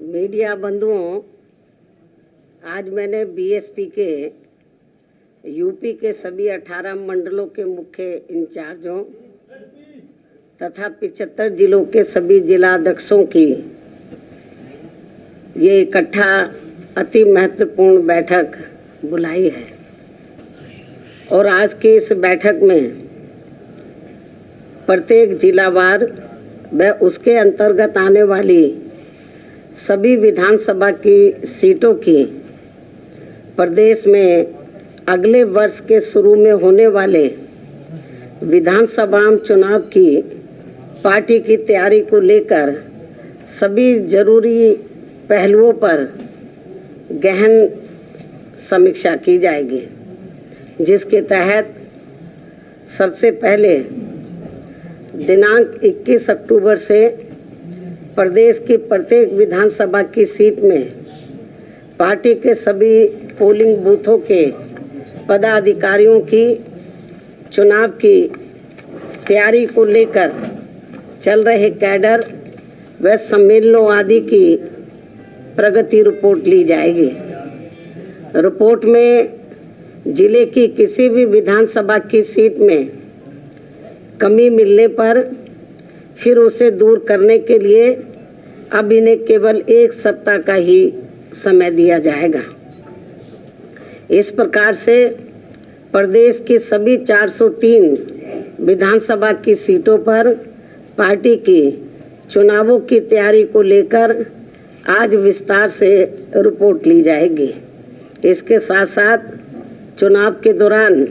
Media बंधुओं, आज मैंने बीएसपी के यूपी के सभी 18 मंडलों के मुख्य इंचार्जों तथा 75 जिलों के सभी जिलाध्यक्षों की ये इकट्ठा अति महत्वपूर्ण बैठक बुलाई है। और आज की इस बैठक में प्रत्येक जिलावार व उसके अंतर्गत आने वाली सभी विधानसभा की सीटों की प्रदेश में अगले वर्ष के शुरू में होने वाले विधानसभा चुनाव की पार्टी की तैयारी को लेकर सभी जरूरी पहलुओं पर गहन समीक्षा की जाएगी, जिसके तहत सबसे पहले दिनांक 21 अक्टूबर से प्रदेश की प्रत्येक विधानसभा की सीट में पार्टी के सभी पोलिंग बूथों के पदाधिकारियों की चुनाव की तैयारी को लेकर चल रहे कैडर व सम्मेलनों आदि की प्रगति रिपोर्ट ली जाएगी। रिपोर्ट में जिले की किसी भी विधानसभा की सीट में कमी मिलने पर फिर उसे दूर करने के लिए अब इन्हें केवल 1 सप्ताह का ही समय दिया जाएगा। इस प्रकार से प्रदेश की सभी 403 विधानसभा की सीटों पर पार्टी की चुनावों की तैयारी को लेकर आज विस्तार से रिपोर्ट ली जाएगी। इसके साथ साथ चुनाव के दौरान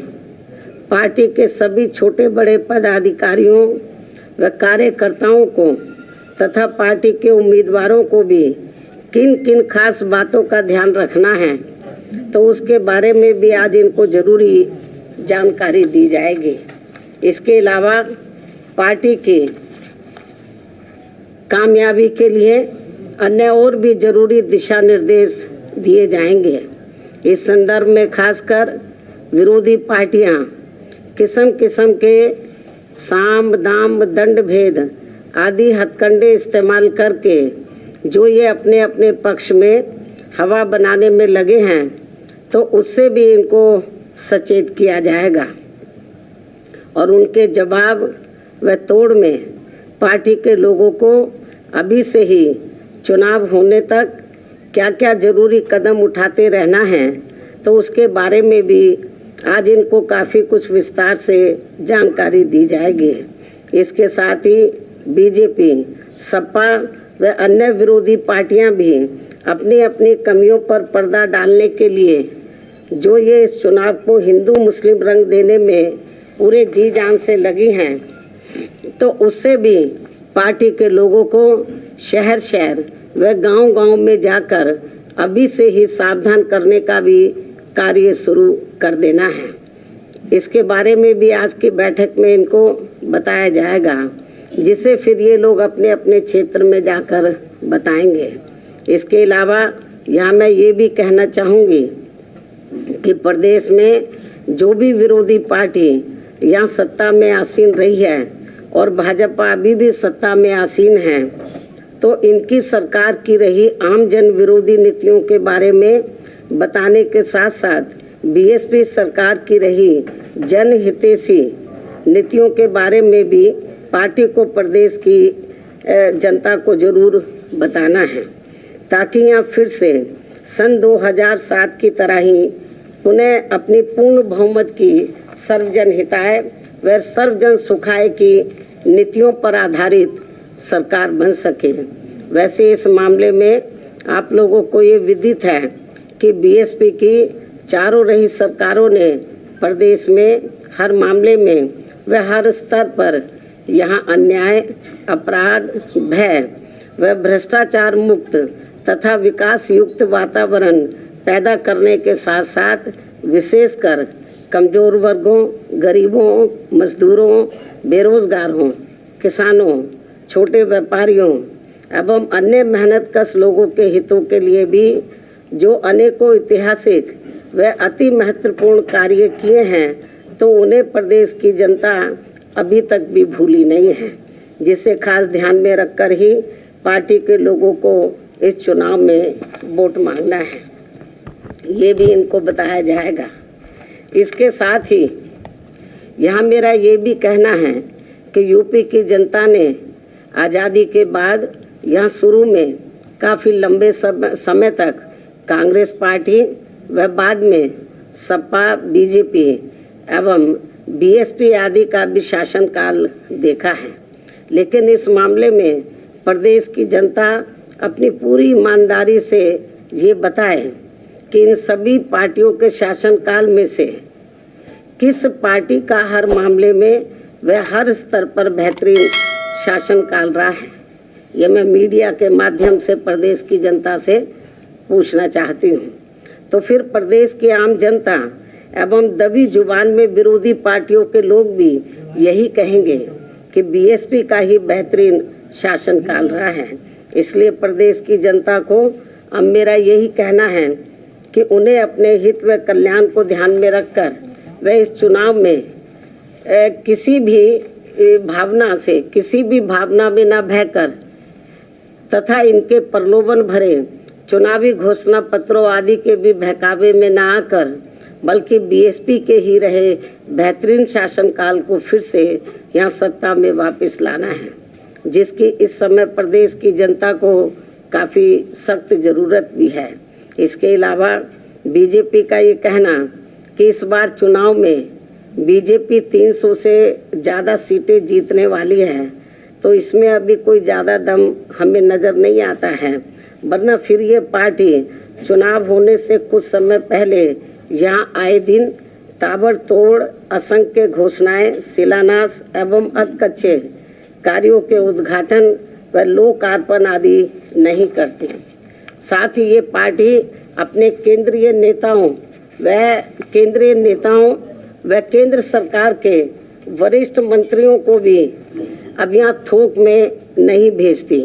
पार्टी के सभी छोटे बड़े पदाधिकारियों व कार्यकर्ताओं को तथा पार्टी के उम्मीदवारों को भी किन किन खास बातों का ध्यान रखना है, तो उसके बारे में भी आज इनको जरूरी जानकारी दी जाएगी। इसके अलावा पार्टी की कामयाबी के लिए अन्य और भी जरूरी दिशा निर्देश दिए जाएंगे। इस संदर्भ में खासकर विरोधी पार्टियां किस्म किस्म के साम दाम दंड भेद आदि हथकंडे इस्तेमाल करके जो ये अपने अपने पक्ष में हवा बनाने में लगे हैं, तो उससे भी इनको सचेत किया जाएगा और उनके जवाब व तोड़ में पार्टी के लोगों को अभी से ही चुनाव होने तक क्या क्या जरूरी कदम उठाते रहना है, तो उसके बारे में भी आज इनको काफ़ी कुछ विस्तार से जानकारी दी जाएगी। इसके साथ ही बीजेपी, सपा व अन्य विरोधी पार्टियां भी अपनी अपनी कमियों पर पर्दा डालने के लिए जो ये इस चुनाव को हिंदू मुस्लिम रंग देने में पूरे जी जान से लगी हैं, तो उससे भी पार्टी के लोगों को शहर शहर व गांव गांव में जाकर अभी से ही सावधान करने का भी कार्य शुरू कर देना है। इसके बारे में भी आज की बैठक में इनको बताया जाएगा, जिसे फिर ये लोग अपने अपने क्षेत्र में जाकर बताएंगे। इसके अलावा यहाँ मैं ये भी कहना चाहूँगी कि प्रदेश में जो भी विरोधी पार्टी यहाँ सत्ता में आसीन रही है और भाजपा अभी भी सत्ता में आसीन है, तो इनकी सरकार की रही आम जन विरोधी नीतियों के बारे में बताने के साथ साथ बीएसपी सरकार की रही जनहितैषी नीतियों के बारे में भी पार्टी को प्रदेश की जनता को जरूर बताना है, ताकि यहाँ फिर से सन 2007 की तरह ही पुनः अपनी पूर्ण बहुमत की सर्वजन हिताय व सर्वजन सुखाय की नीतियों पर आधारित सरकार बन सके। वैसे इस मामले में आप लोगों को ये विदित है कि बीएसपी की चारों रही सरकारों ने प्रदेश में हर मामले में व हर स्तर पर यहाँ अन्याय, अपराध, भय व भ्रष्टाचार मुक्त तथा विकास युक्त वातावरण पैदा करने के साथ साथ विशेषकर कमजोर वर्गों, गरीबों, मजदूरों, बेरोजगारों, किसानों, छोटे व्यापारियों एवं अन्य मेहनतकश लोगों के हितों के लिए भी जो अनेकों ऐतिहासिक व अति महत्वपूर्ण कार्य किए हैं, तो उन्हें प्रदेश की जनता अभी तक भी भूली नहीं है, जिसे खास ध्यान में रखकर ही पार्टी के लोगों को इस चुनाव में वोट मांगना है, ये भी इनको बताया जाएगा। इसके साथ ही यहाँ मेरा ये भी कहना है कि यूपी की जनता ने आज़ादी के बाद यहाँ शुरू में काफ़ी लंबे समय तक कांग्रेस पार्टी व बाद में सपा, बीजेपी एवं बीएसपी आदि का भी शासनकाल देखा है। लेकिन इस मामले में प्रदेश की जनता अपनी पूरी ईमानदारी से ये बताए कि इन सभी पार्टियों के शासनकाल में से किस पार्टी का हर मामले में व हर स्तर पर बेहतरीन शासनकाल रहा है। ये मैं मीडिया के माध्यम से प्रदेश की जनता से पूछना चाहती हूँ। तो फिर प्रदेश की आम जनता एवं दबी जुबान में विरोधी पार्टियों के लोग भी यही कहेंगे कि बीएसपी का ही बेहतरीन शासनकाल रहा है। इसलिए प्रदेश की जनता को अब मेरा यही कहना है कि उन्हें अपने हित व कल्याण को ध्यान में रखकर वे इस चुनाव में किसी भी भावना में न बहकर तथा इनके प्रलोभन भरे चुनावी घोषणा पत्रों आदि के भी बहकावे में न आकर बल्कि बीएसपी के ही रहे बेहतरीन शासनकाल को फिर से यहाँ सत्ता में वापस लाना है, जिसकी इस समय प्रदेश की जनता को काफ़ी सख्त ज़रूरत भी है। इसके अलावा बीजेपी का ये कहना कि इस बार चुनाव में बीजेपी 300 से ज़्यादा सीटें जीतने वाली है, तो इसमें अभी कोई ज़्यादा दम हमें नज़र नहीं आता है। वरना फिर ये पार्टी चुनाव होने से कुछ समय पहले यहाँ आए दिन ताबड़तोड़ असंख्य घोषणाएं, शिलान्यास एवं अधकच्चे कार्यों के उद्घाटन व लोकार्पण आदि नहीं करती। साथ ही ये पार्टी अपने केंद्रीय नेताओं व केंद्र सरकार के वरिष्ठ मंत्रियों को भी अब यहाँ थोक में नहीं भेजती।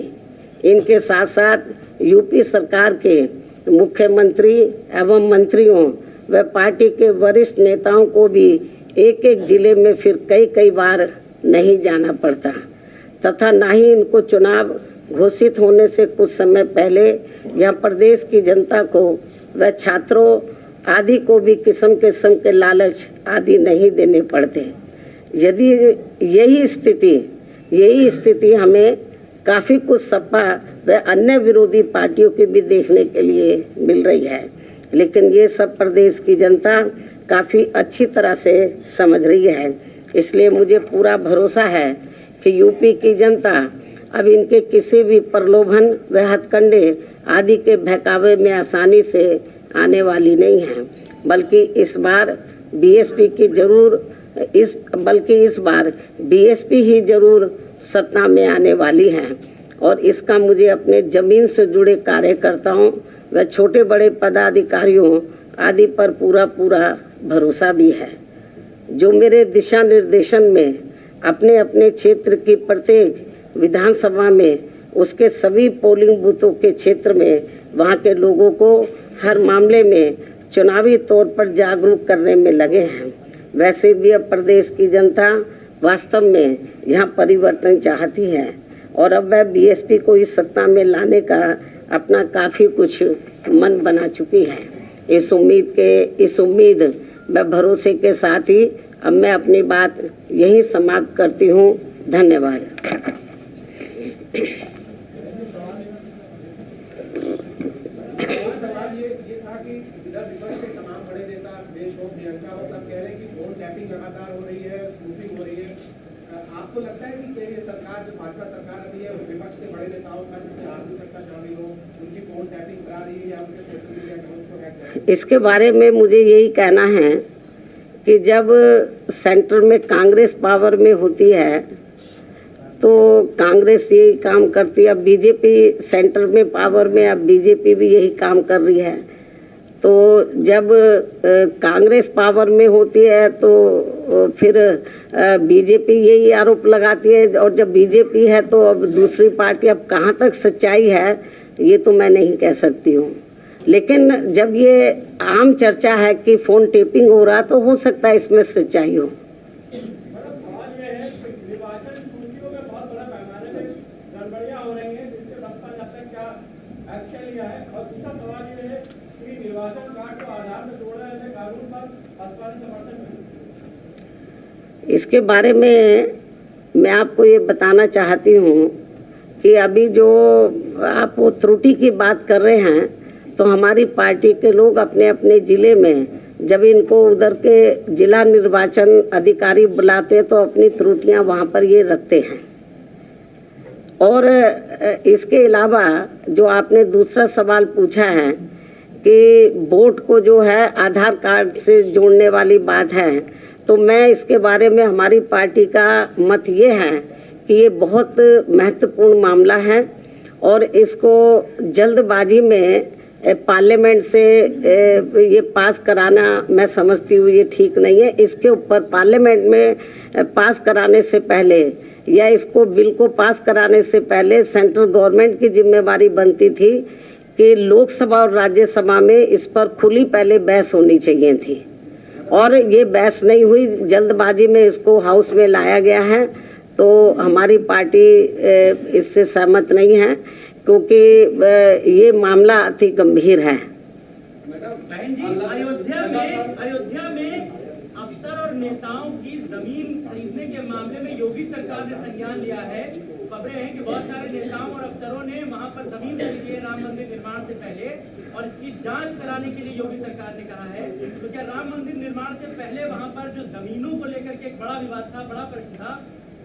इनके साथ साथ यूपी सरकार के मुख्यमंत्री एवं मंत्रियों व पार्टी के वरिष्ठ नेताओं को भी एक एक जिले में फिर कई बार नहीं जाना पड़ता तथा न ही इनको चुनाव घोषित होने से कुछ समय पहले यहाँ प्रदेश की जनता को व छात्रों आदि को भी किस्म किस्म के लालच आदि नहीं देने पड़ते। यदि यही स्थिति हमें काफ़ी कुछ सपा व अन्य विरोधी पार्टियों की भी देखने के लिए मिल रही है, लेकिन ये सब प्रदेश की जनता काफ़ी अच्छी तरह से समझ रही है। इसलिए मुझे पूरा भरोसा है कि यूपी की जनता अब इनके किसी भी प्रलोभन व हथकंडे आदि के बहकावे में आसानी से आने वाली नहीं है, बल्कि इस बार बीएसपी ही जरूर सत्ता में आने वाली है। और इसका मुझे अपने जमीन से जुड़े कार्यकर्ताओं व छोटे बड़े पदाधिकारियों आदि पर पूरा भरोसा भी है, जो मेरे दिशा निर्देशन में अपने अपने क्षेत्र की प्रत्येक विधानसभा में उसके सभी पोलिंग बूथों के क्षेत्र में वहाँ के लोगों को हर मामले में चुनावी तौर पर जागरूक करने में लगे हैं। वैसे भी अब प्रदेश की जनता वास्तव में यहाँ परिवर्तन चाहती है और अब वह बीएसपी को इस सत्ता में लाने का अपना काफ़ी कुछ मन बना चुकी है। इस उम्मीद व भरोसे के साथ ही अब मैं अपनी बात यहीं समाप्त करती हूँ। धन्यवाद। आपको लगता है कि ये सरकार जो भाजपा सरकार अभी है विपक्ष के बड़े नेताओं का जिससे आर्थिक सत्ता चल रही हो उनकी फोन टैपिंग करा रही है या उनके सोशल मीडिया अकाउंट को हैक कर? इसके बारे में मुझे यही कहना है कि जब सेंटर में कांग्रेस पावर में होती है तो कांग्रेस यही काम करती है। अब बीजेपी सेंटर में पावर में, अब बीजेपी भी यही काम कर रही है। तो जब कांग्रेस पावर में होती है तो फिर बीजेपी यही आरोप लगाती है, और जब बीजेपी है तो अब दूसरी पार्टी, अब कहाँ तक सच्चाई है ये तो मैं नहीं कह सकती हूँ। लेकिन जब ये आम चर्चा है कि फ़ोन टेपिंग हो रहा तो हो सकता है इसमें सच्चाई हो। एक्शन लिया है। और दूसरा सवाल ये है कि निर्वाचन कार्ड को आधार में जोड़ा है, कानून पर भाजपा ने समर्थन नहीं। इसके बारे में मैं आपको ये बताना चाहती हूँ कि अभी जो आप वो त्रुटि की बात कर रहे हैं, तो हमारी पार्टी के लोग अपने अपने जिले में जब इनको उधर के जिला निर्वाचन अधिकारी बुलाते तो अपनी त्रुटियां वहां पर ये रखते हैं। और इसके अलावा जो आपने दूसरा सवाल पूछा है कि वोट को जो है आधार कार्ड से जोड़ने वाली बात है, तो मैं इसके बारे में हमारी पार्टी का मत ये है कि ये बहुत महत्वपूर्ण मामला है और इसको जल्दबाजी में पार्लियामेंट से ये पास कराना मैं समझती हूँ ये ठीक नहीं है। इसके ऊपर पार्लियामेंट में पास कराने से पहले या इसको बिल को पास कराने से पहले सेंट्रल गवर्नमेंट की जिम्मेवारी बनती थी कि लोकसभा और राज्यसभा में इस पर खुली पहले बहस होनी चाहिए थी, और ये बहस नहीं हुई, जल्दबाजी में इसको हाउस में लाया गया है। तो हमारी पार्टी इससे सहमत नहीं है क्योंकि ये मामला अति गंभीर है। बहन जी, अयोध्या में अफसर और नेताओं की जमीन खरीदने के मामले में योगी सरकार ने संज्ञान लिया है। खबरें हैं कि बहुत सारे नेताओं और अफसरों ने वहां पर जमीन खरीदी है राम मंदिर निर्माण से पहले, और इसकी जांच कराने के लिए योगी सरकार ने कहा है। तो क्या राम मंदिर निर्माण से पहले वहां पर जो जमीनों को लेकर के एक बड़ा विवाद था, बड़ा प्रश्न था,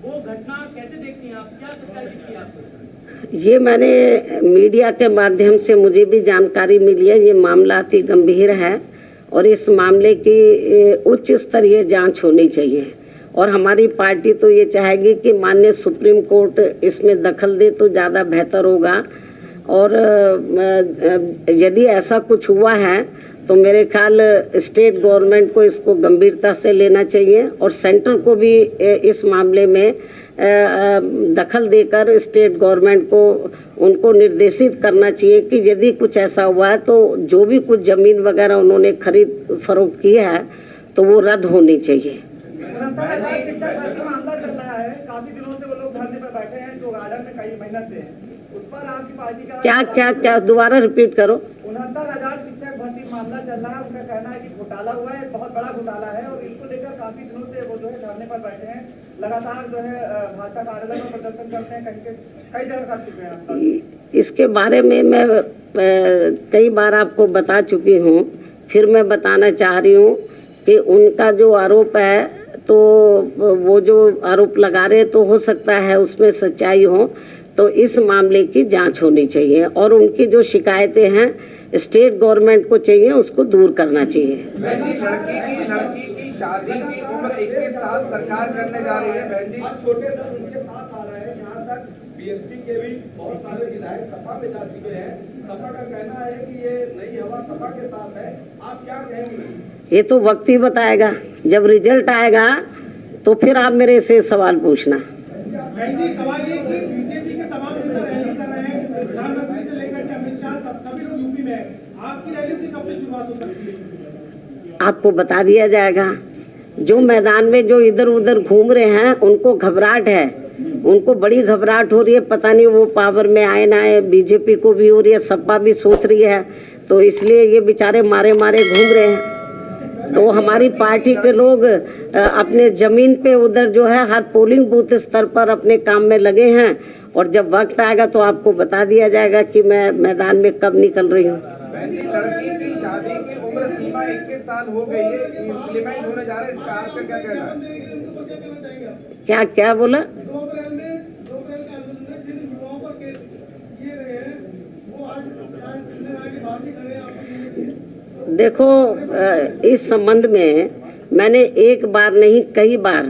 वो घटना कैसे देखती हैं आप? क्या सच्चाई दिखती है आपको? ये मैंने मीडिया के माध्यम से मुझे भी जानकारी मिली है। ये मामला अति गंभीर है और इस मामले की उच्च स्तरीय जांच होनी चाहिए, और हमारी पार्टी तो ये चाहेगी कि माननीय सुप्रीम कोर्ट इसमें दखल दे तो ज़्यादा बेहतर होगा। और यदि ऐसा कुछ हुआ है तो मेरे ख्याल स्टेट गवर्नमेंट को इसको गंभीरता से लेना चाहिए और सेंटर को भी इस मामले में दखल देकर स्टेट गवर्नमेंट को उनको निर्देशित करना चाहिए कि यदि कुछ ऐसा हुआ है तो जो भी कुछ जमीन वगैरह उन्होंने खरीद फरोख्त किया है तो वो रद्द होनी चाहिए। मामला चल रहा है, काफी दिनों से वो लोग धरने पर बैठे हैं जो गार्डन में कई मेहनत से हैं। उस पर आपकी पार्टी का क्या दोबारा रिपीट करो। 69,000 शिक्षक भर्ती मामला चल रहा है, उनका कहना है कि घोटाला हुआ है, बहुत बड़ा घोटाला है, और इसको लेकर काफी दिनों से वो जो है धरने पर बैठे हैं, लगातार जो है भाजपा कार्यालय में प्रदर्शन करते हैं, कई जगह कर चुके हैं। इसके बारे में मैं कई बार आपको बता चुकी हूँ, फिर मैं बताना चाह रही हूँ कि उनका जो आरोप है तो वो जो आरोप लगा रहे तो हो सकता है उसमें सच्चाई हो, तो इस मामले की जांच होनी चाहिए और उनकी जो शिकायतें हैं स्टेट गवर्नमेंट को चाहिए उसको दूर करना चाहिए। लड़की की शादी की उम्र 21 साल सरकार करने जा रही है। बहन जी, छोटे दल उनके साथ आ रहे हैं। यहाँ तक बीएसपी के भी बहुत सारे विधायक सपा में जा चुके हैं। सपा का कहना है कि ये नई हवा सपा के साथ है, आप क्या कहेंगे? ये तो वक्त ही बताएगा, जब रिजल्ट आएगा तो फिर आप मेरे से सवाल पूछना। बहन जी, सवाल ये कि बीजेपी के तमाम नेता रैली कर रहे हैं, प्रधानमंत्री से लेकर के अमित शाह सभी लोग यूपी में हैं। आपकी रैली की कब से शुरुआत हो सकती है? आपको बता दिया जाएगा। जो मैदान में जो इधर उधर घूम रहे हैं उनको घबराहट है, उनको बड़ी घबराहट हो रही है, पता नहीं वो पावर में आए ना आए। बीजेपी को भी हो रही है, सपा भी सोच रही है, तो इसलिए ये बेचारे मारे मारे घूम रहे हैं। तो हमारी पार्टी के लोग अपने जमीन पे उधर जो है हर पोलिंग बूथ स्तर पर अपने काम में लगे हैं, और जब वक्त आएगा तो आपको बता दिया जाएगा कि मैं मैदान में कब निकल रही हूँ। लड़की की शादी की उम्र सीमा 21 साल हो गई है, इम्प्लीमेंट होने जा रहा है, इसका आपका क्या कहना है? क्या बोला? देखो, इस संबंध में मैंने एक बार नहीं कई बार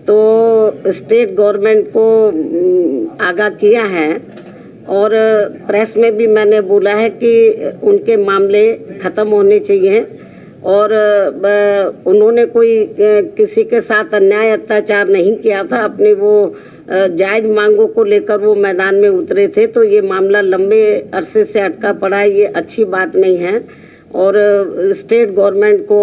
तो स्टेट गवर्नमेंट को आगाह किया है, और प्रेस में भी मैंने बोला है कि उनके मामले ख़त्म होने चाहिए, और उन्होंने कोई किसी के साथ अन्याय अत्याचार नहीं किया था। अपनी वो जायज़ मांगों को लेकर वो मैदान में उतरे थे, तो ये मामला लंबे अरसे से अटका पड़ा है, ये अच्छी बात नहीं है, और स्टेट गवर्नमेंट को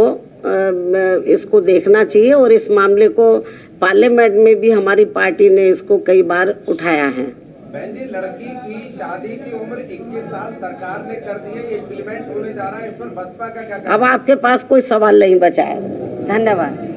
इसको देखना चाहिए, और इस मामले को पार्लियामेंट में भी हमारी पार्टी ने इसको कई बार उठाया है। बहन जी, लड़की की शादी की उम्र 21 साल सरकार ने कर दी है, ये इम्प्लीमेंट होने जा रहा है, इस पर बसपा का क्या कहना है? अब आपके पास कोई सवाल नहीं बचा है। धन्यवाद।